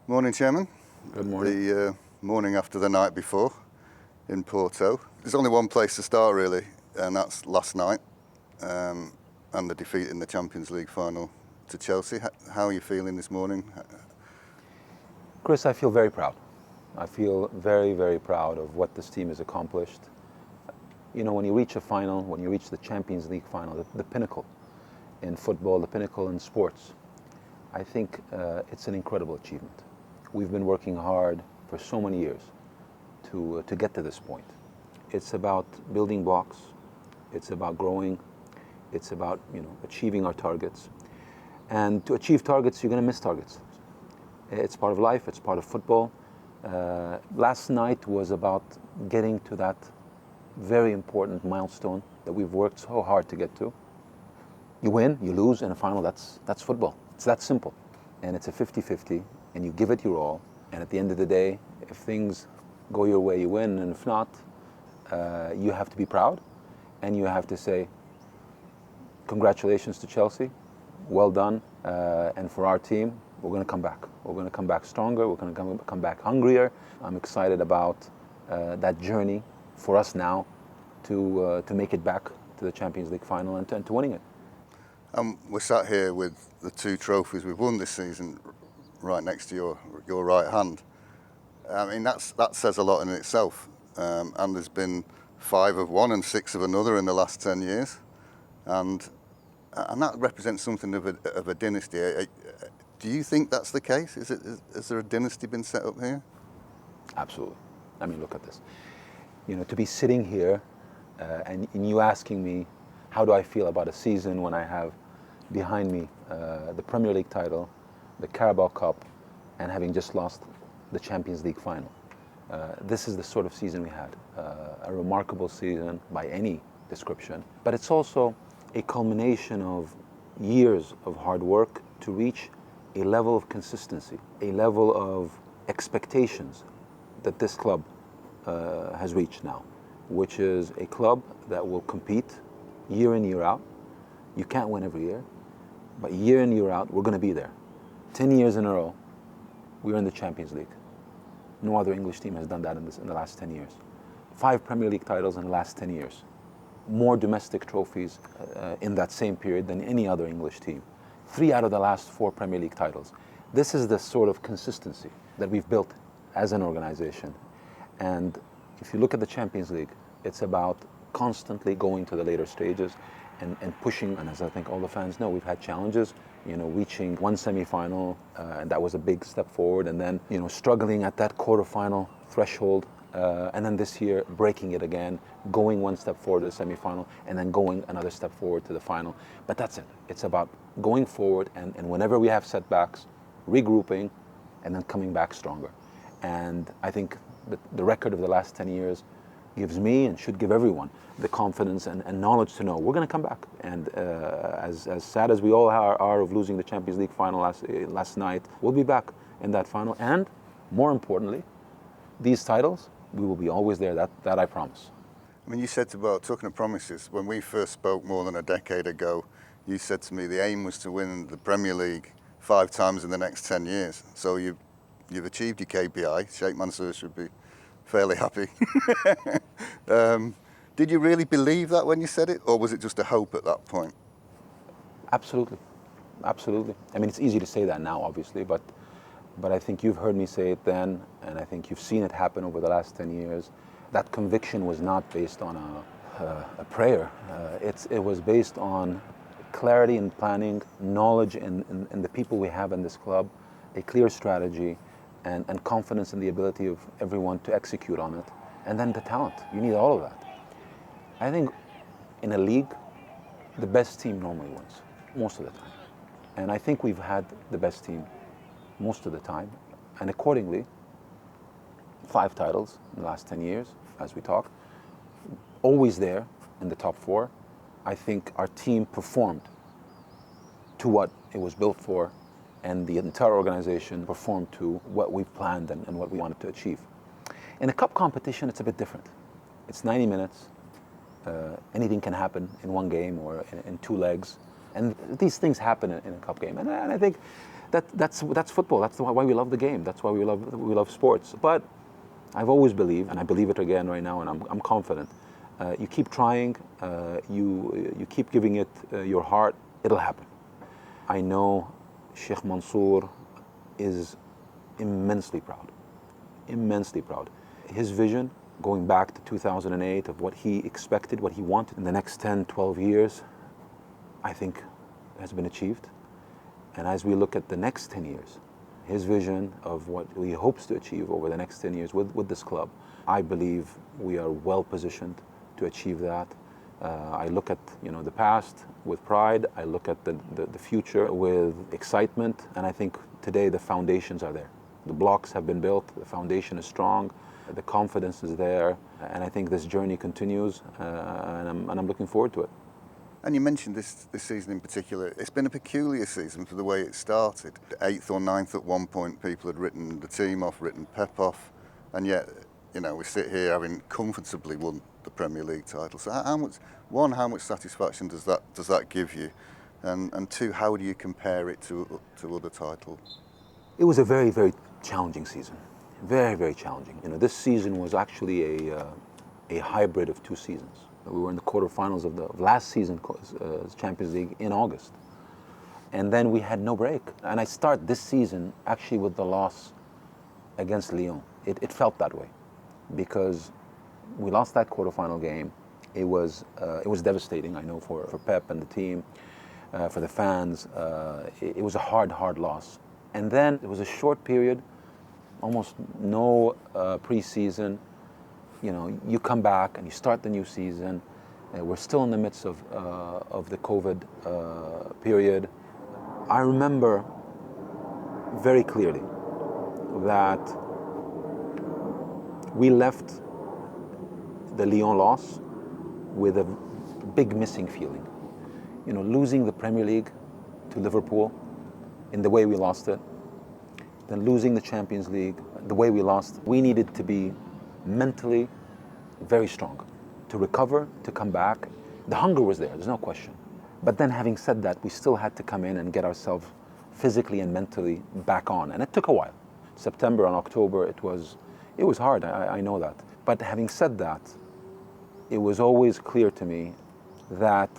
Morning, Chairman. Good morning. The morning after the night before in Porto. There's only one place to start, really, and that's last night and the defeat in the Champions League final to Chelsea. How are you feeling this morning? Chris, I feel very proud. I feel very, very proud of what this team has accomplished. You know, when you reach a final, when you reach the Champions League final, the pinnacle in football, the pinnacle in sports, I think it's an incredible achievement. We've been working hard for so many years to get to this point. It's about building blocks. It's about growing. It's about achieving our targets. And to achieve targets, you're going to miss targets. It's part of life. It's part of football. Last night was about getting to that very important milestone that we've worked so hard to get to. You win, you lose in a final. That's football. It's that simple. And it's a 50-50. And you give it your all, and at the end of the day, if things go your way, you win, and if not, you have to be proud, and you have to say, congratulations to Chelsea, well done, and for our team, we're going to come back. We're going to come back stronger, we're going to come back hungrier. I'm excited about that journey for us now to make it back to the Champions League final and to winning it. We're sat here with the two trophies we've won this season right next to your right hand. I mean, that says a lot in itself. And there's been 5 of one and 6 of another in the last 10 years. And that represents something of a dynasty. Do you think that's the case? Has there a dynasty been set up here? Absolutely. I mean, look at this. You know, to be sitting here and you asking me, how do I feel about a season when I have behind me the Premier League title, the Carabao Cup, and having just lost the Champions League final. This is the sort of season we had. A remarkable season by any description. But it's also a culmination of years of hard work to reach a level of consistency, a level of expectations that this club has reached now, which is a club that will compete year in, year out. You can't win every year, but year in, year out, we're going to be there. 10 years in a row, we're in the Champions League. No other English team has done that in the last 10 years. 5 Premier League titles in the last 10 years. More domestic trophies in that same period than any other English team. 3 out of the last 4 Premier League titles. This is the sort of consistency that we've built as an organization. And if you look at the Champions League, it's about constantly going to the later stages and pushing. And as I think all the fans know, we've had challenges. You know, reaching one semi-final, and that was a big step forward, and then, struggling at that quarter-final threshold, and then this year breaking it again, going one step forward to the semi-final, and then going another step forward to the final. But that's it. It's about going forward, and whenever we have setbacks, regrouping, and then coming back stronger. And I think the record of the last 10 years gives me, and should give everyone, the confidence and knowledge to know we're going to come back. And as sad as we all are of losing the Champions League final last night, we'll be back in that final. And more importantly, these titles, we will be always there. That I promise. I mean, you said about talking of promises. When we first spoke more than a decade ago, you said to me the aim was to win the Premier League 5 times in the next 10 years. So you've achieved your KPI. Sheikh Mansour should be fairly happy. Did you really believe that when you said it, or was it just a hope at that point? Absolutely. Absolutely. I mean, it's easy to say that now, obviously, but I think you've heard me say it then, and I think you've seen it happen over the last 10 years. That conviction was not based on a prayer. It was based on clarity in planning, knowledge in the people we have in this club, a clear strategy, and confidence in the ability of everyone to execute on it. And then the talent. You need all of that. I think in a league, the best team normally wins, most of the time. And I think we've had the best team most of the time. And accordingly, 5 titles in the last 10 years, as we talk, always there in the top 4. I think our team performed to what it was built for, and the entire organization performed to what we planned and what we wanted to achieve. In a cup competition, it's a bit different. It's 90 minutes. Anything can happen in one game or in 2 legs. And these things happen in a cup game. And I think that's football. That's why we love the game. That's why we love sports. But I've always believed, and I believe it again right now, and I'm confident. You keep trying. You keep giving it your heart. It'll happen. I know Sheikh Mansour is immensely proud. Immensely proud. His vision, going back to 2008, of what he expected, what he wanted in the next 10, 12 years, I think has been achieved. And as we look at the next 10 years, his vision of what he hopes to achieve over the next 10 years with this club, I believe we are well positioned to achieve that. I look at the past with pride. I look at the future with excitement. And I think today the foundations are there. The blocks have been built. The foundation is strong. The confidence is there. And I think this journey continues. And I'm looking forward to it. And you mentioned this season in particular. It's been a peculiar season for the way it started. 8th or 9th at one point, people had written the team off, written Pep off, and yet, we sit here having comfortably won the Premier League title. So how much satisfaction does that give you, and two, how do you compare it to other titles? It was a very, very challenging season. Very, very challenging. This season was actually a hybrid of two seasons. We were in the quarterfinals of last season Champions League in August. And then we had no break. And I start this season actually with the loss against Lyon. It felt that way because we lost that quarterfinal game. It was devastating, I know, for Pep and the team, for the fans. It was a hard loss. And then it was a short period, almost no preseason. You come back and you start the new season. We're still in the midst of the COVID period. I remember very clearly that we left the Lyon loss with a big missing feeling. Losing the Premier League to Liverpool in the way we lost it, then losing the Champions League the way we lost. We needed to be mentally very strong to recover, to come back. The hunger was there's no question. But then having said that, we still had to come in and get ourselves physically and mentally back on. And it took a while. September and October, it was hard, I know that. But having said that, it was always clear to me that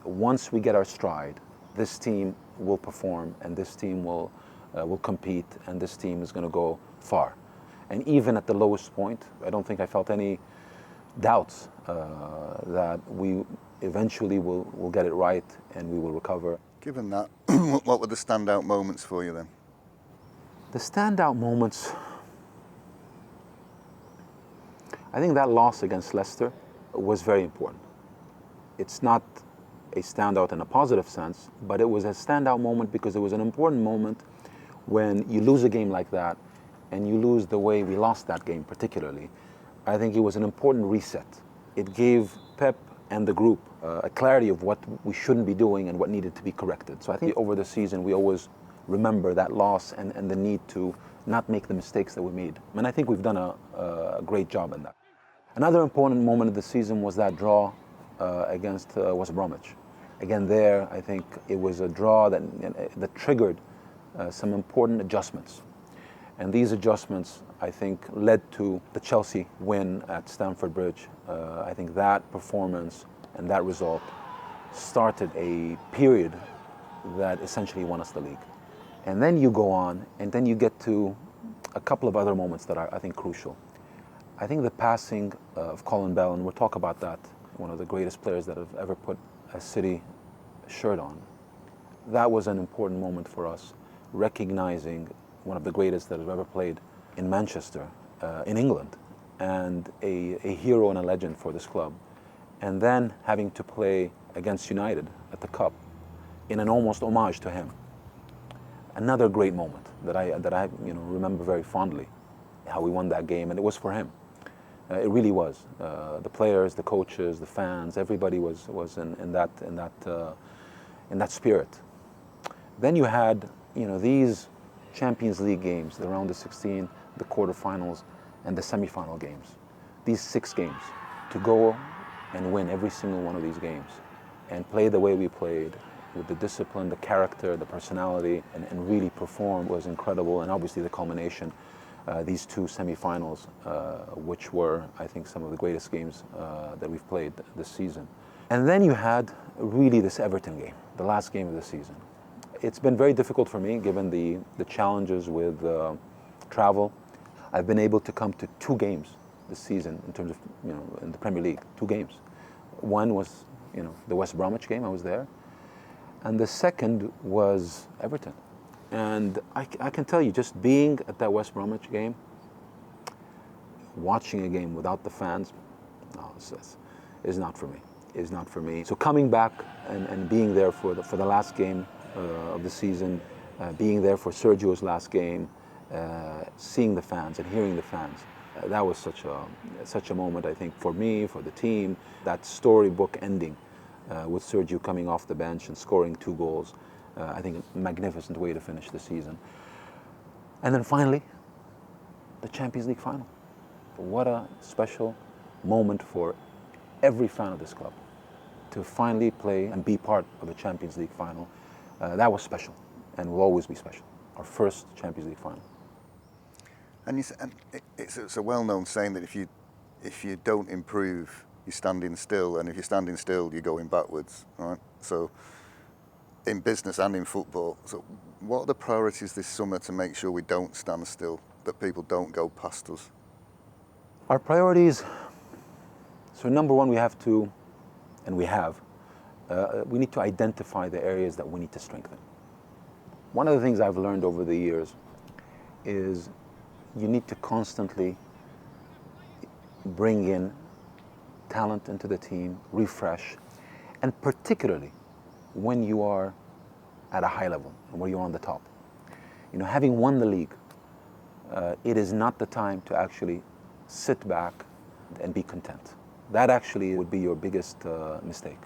once we get our stride, this team will perform and this team will compete and this team is going to go far. And even at the lowest point, I don't think I felt any doubts that we eventually will get it right and we will recover. Given that, what were the standout moments for you then? The standout moments, I think that loss against Leicester was very important. It's not a standout in a positive sense, but it was a standout moment because it was an important moment when you lose a game like that and you lose the way we lost that game particularly. I think it was an important reset. It gave Pep and the group a clarity of what we shouldn't be doing and what needed to be corrected. So I think over the season we always remember that loss and the need to not make the mistakes that we made. And I think we've done a great job in that. Another important moment of the season was that draw against West Bromwich. Again there, I think it was a draw that triggered some important adjustments. And these adjustments, I think, led to the Chelsea win at Stamford Bridge. I think that performance and that result started a period that essentially won us the league. And then you go on, and then you get to a couple of other moments that are, I think, crucial. I think the passing of Colin Bell, and we'll talk about that, one of the greatest players that have ever put a City shirt on. That was an important moment for us, recognizing one of the greatest that have ever played in Manchester, in England, and a hero and a legend for this club. And then having to play against United at the Cup in an almost homage to him. Another great moment that I remember very fondly, how we won that game, and it was for him. It really was. The players, the coaches, the fans, everybody was in that spirit. Then you had these Champions League games, the round of 16, the quarterfinals, and the semi-final games. These 6 games, to go and win every single one of these games and play the way we played with the discipline, the character, the personality, and really performed was incredible. And obviously the culmination, these two semifinals, which were, I think, some of the greatest games that we've played this season. And then you had really this Everton game, the last game of the season. It's been very difficult for me, given the challenges with travel. I've been able to come to 2 games this season in terms of, in the Premier League, 2 games. One was, the West Bromwich game, I was there. And the second was Everton. And I can tell you, just being at that West Bromwich game, watching a game without the fans, no, is not for me. Is not for me. So coming back and being there for the last game of the season, being there for Sergio's last game, seeing the fans and hearing the fans, that was such a moment, I think, for me, for the team. That storybook ending with Sergio coming off the bench and scoring 2 goals. I think a magnificent way to finish the season. And then finally, the Champions League final. What a special moment for every fan of this club to finally play and be part of the Champions League final. That was special and will always be special. Our first Champions League final. And it's a well-known saying that if you don't improve, you're standing still, and if you're standing still, you're going backwards, right? So in business and in football, so what are the priorities this summer to make sure we don't stand still, that people don't go past us? Our priorities, so number one, we have to, and we need to identify the areas that we need to strengthen. One of the things I've learned over the years is you need to constantly bring in talent into the team, refresh, and particularly when you are at a high level and where you're on the top. Having won the league, it is not the time to actually sit back and be content. That actually would be your biggest mistake.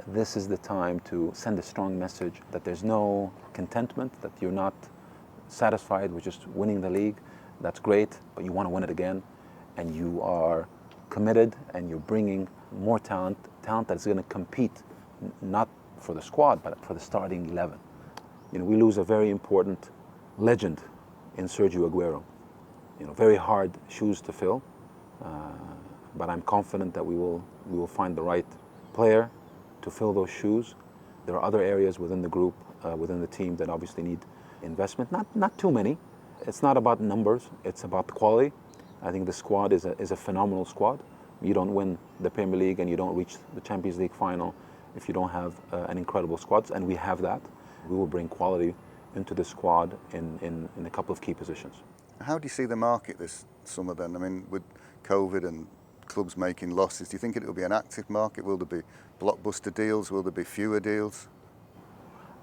This is the time to send a strong message that there's no contentment, that you're not satisfied with just winning the league. That's great, but you want to win it again, and you are committed, and you're bringing more talent that's going to compete, not for the squad, but for the starting 11. We lose a very important legend in Sergio Aguero. Very hard shoes to fill, but I'm confident that we will find the right player to fill those shoes. There are other areas within the group, within the team, that obviously need investment. Not too many. It's not about numbers, it's about the quality. I think the squad is a phenomenal squad. You don't win the Premier League and you don't reach the Champions League final if you don't have an incredible squad, and we have that. We will bring quality into the squad in a couple of key positions. How do you see the market this summer then? I mean, with COVID and clubs making losses, do you think it will be an active market? Will there be blockbuster deals? Will there be fewer deals?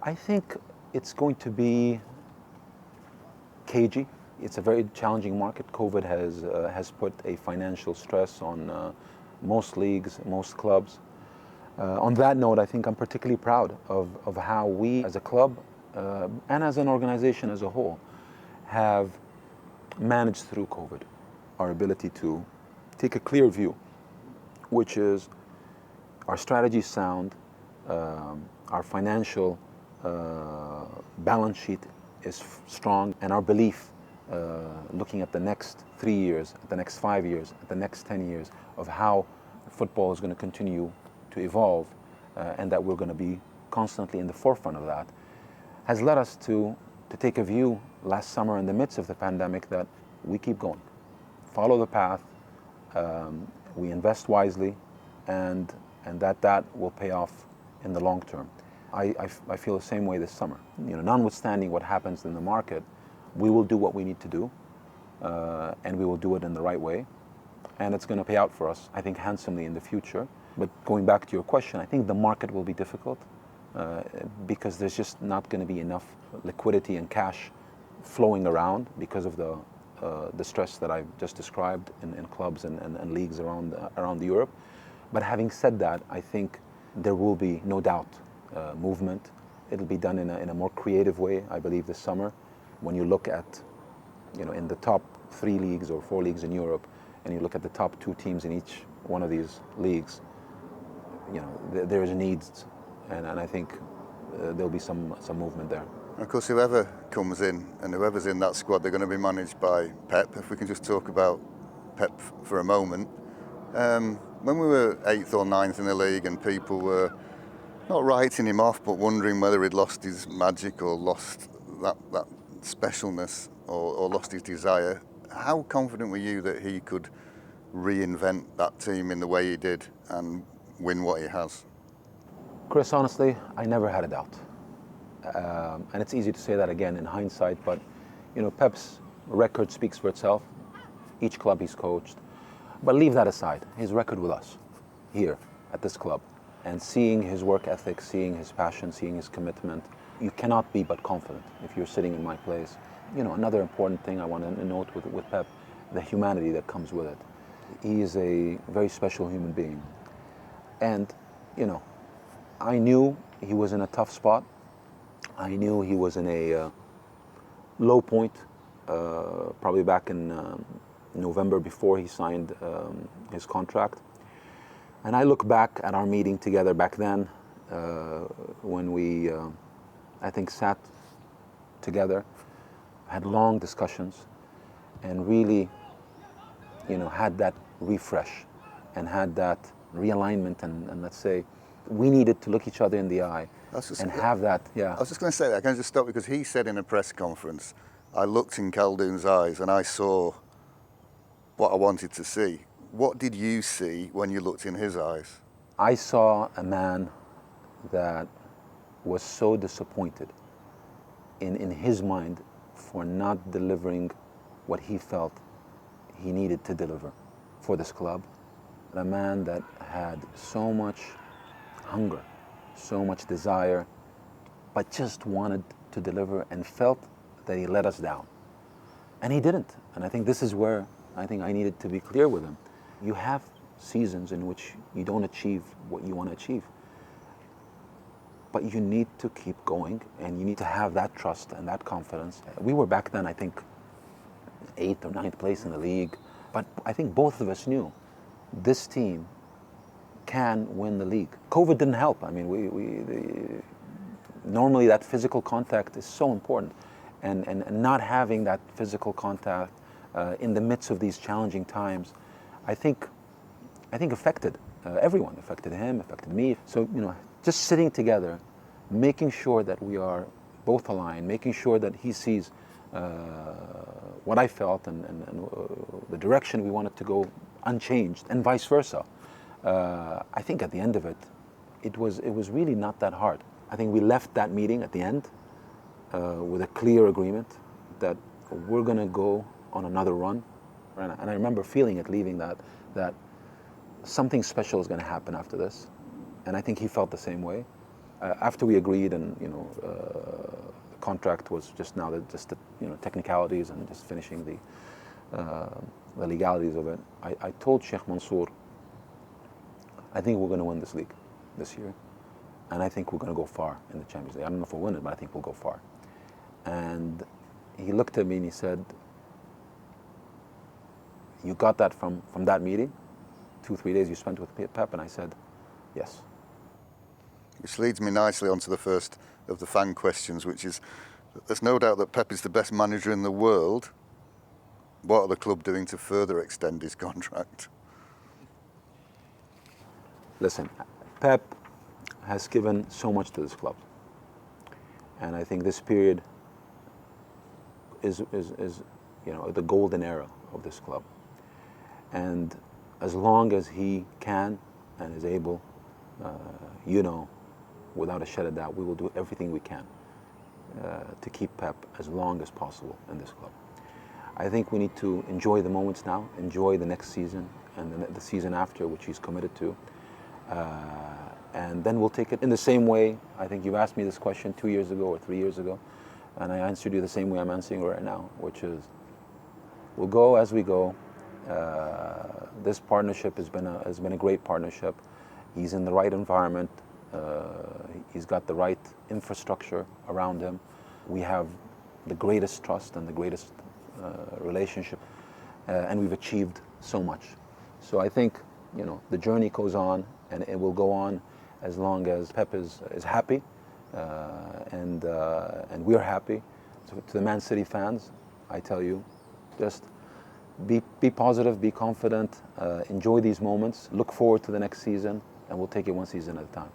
I think it's going to be cagey. It's a very challenging market. COVID has put a financial stress on most leagues, most clubs. On that note, I think I'm particularly proud of how we as a club and as an organization as a whole have managed through COVID. Our ability to take a clear view, which is our strategy is sound, our financial balance sheet is strong, and our belief looking at the next 3 years, at the next 5 years, at the next 10 years of how football is going to continue to evolve and that we're going to be constantly in the forefront of that, has led us to take a view last summer in the midst of the pandemic that we keep going, follow the path, we invest wisely, and that will pay off in the long term. I feel the same way this summer. Notwithstanding what happens in the market, we will do what we need to do, and we will do it in the right way, and it's going to pay out for us, I think, handsomely in the future. But going back to your question, I think the market will be difficult because there's just not going to be enough liquidity and cash flowing around because of the stress that I've just described in clubs and leagues around Europe. But having said that, I think there will be no doubt movement. It'll be done in a more creative way, I believe, this summer. When you look at, in the top 3 leagues or 4 leagues in Europe, and you look at the top 2 teams in each one of these leagues, there's needs, and I think there'll be some movement there. And of course, whoever comes in and whoever's in that squad, they're going to be managed by Pep. If we can just talk about Pep for a moment. When we were 8th or 9th in the league and people were not writing him off, but wondering whether he'd lost his magic or lost that specialness or lost his desire, how confident were you that he could reinvent that team in the way he did and win what he has? Chris, honestly, I never had a doubt. And it's easy to say that again in hindsight, but Pep's record speaks for itself. Each club he's coached. But leave that aside. His record with us, here, at this club, and seeing his work ethic, seeing his passion, seeing his commitment, you cannot be but confident if you're sitting in my place. Another important thing I want to note with Pep, the humanity that comes with it. He is a very special human being. And, I knew he was in a tough spot. I knew he was in a low point, probably back in November before he signed his contract. And I look back at our meeting together back then when we, I think, sat together, had long discussions, and really, had that refresh and had that realignment and let's say, we needed to look each other in the eye and have that, I was just going to say that. Can I just stop? Because he said in a press conference, I looked in Khaldoon's eyes and I saw what I wanted to see. What did you see when you looked in his eyes? I saw a man that was so disappointed in his mind for not delivering what he felt he needed to deliver for this club. A man that had so much hunger, so much desire, but just wanted to deliver and felt that he let us down. And he didn't. And I think this is where I think I needed to be clear with him. You have seasons in which you don't achieve what you want to achieve. But you need to keep going and you need to have that trust and that confidence. We were back then, I think, 8th or 9th place in the league. But I think both of us knew this team can win the league. COVID didn't help. I mean, normally that physical contact is so important. And not having that physical contact in the midst of these challenging times, I think affected everyone. Affected him, affected me. So, just sitting together, making sure that we are both aligned, making sure that he sees what I felt and the direction we wanted to go unchanged, and vice versa. I think at the end of it, it was really not that hard. I think we left that meeting at the end with a clear agreement that we're going to go on another run. And I remember feeling it leaving that something special is going to happen after this. And I think he felt the same way. After we agreed and, the contract was just now just the technicalities and just finishing the legalities of it, I told Sheikh Mansour, I think we're going to win this league this year. And I think we're going to go far in the Champions League. I don't know if we'll win it, but I think we'll go far. And he looked at me and he said, you got that from that meeting? 2-3 days you spent with Pep? And I said, yes. Which leads me nicely onto the first of the fan questions, which is, there's no doubt that Pep is the best manager in the world. What are the club doing to further extend his contract? Listen, Pep has given so much to this club. And I think this period is the golden era of this club. And as long as he can and is able, without a shadow of doubt, we will do everything we can to keep Pep as long as possible in this club. I think we need to enjoy the moments now, enjoy the next season and the season after, which he's committed to. And then we'll take it in the same way. I think you've asked me this question 2 years ago or 3 years ago, and I answered you the same way I'm answering right now, which is we'll go as we go. This partnership has been a great partnership. He's in the right environment. He's got the right infrastructure around him. We have the greatest trust and the greatest relationship, and we've achieved so much. So I think the journey goes on, and it will go on as long as Pep is happy and we're happy. So to the Man City fans, I tell you, just be positive, be confident, enjoy these moments, look forward to the next season, and we'll take it one season at a time.